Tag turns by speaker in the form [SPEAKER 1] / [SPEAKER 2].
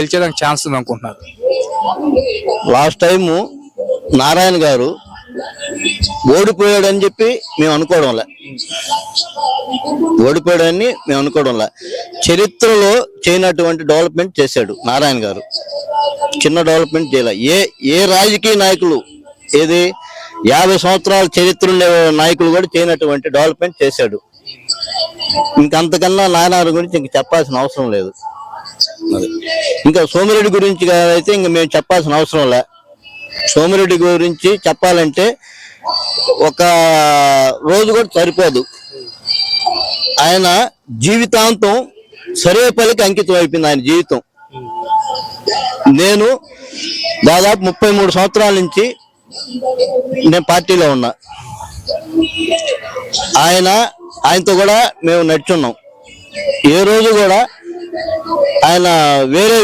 [SPEAKER 1] గెలిచేదానికి chance ఉంది అనుకుంటున్నారు?
[SPEAKER 2] Last time Narayana గారు ఓడిపోయాడని చెప్పి మేము అనుకోవడంలే, చరిత్రలో చేయనటువంటి డెవలప్మెంట్ చేశాడు నారాయణ గారు. చిన్న డెవలప్మెంట్ చేయలే. ఏ రాజకీయ నాయకులు, ఏది 50 సంవత్సరాల చరిత్ర ఉండే నాయకులు కూడా చేయనటువంటి డెవలప్మెంట్ చేశాడు. ఇంకంతకన్నా నారాయణ గురించి ఇంక చెప్పాల్సిన అవసరం లేదు. ఇంకా సోమిరెడ్డి గురించి అయితే ఇంక మేము చెప్పాల్సిన అవసరం లే. సోమిరెడ్డి గురించి చెప్పాలంటే ఒక రోజు కూడా సరిపోదు. ఆయన జీవితాంతం సర్వేపల్లికి అంకితం అయిపోయింది ఆయన జీవితం. నేను దాదాపు 33 సంవత్సరాల నుంచి నేను పార్టీలో ఉన్నా. ఆయనతో కూడా మేము నడుచున్నాం. ఏ రోజు కూడా ఆయన వేరే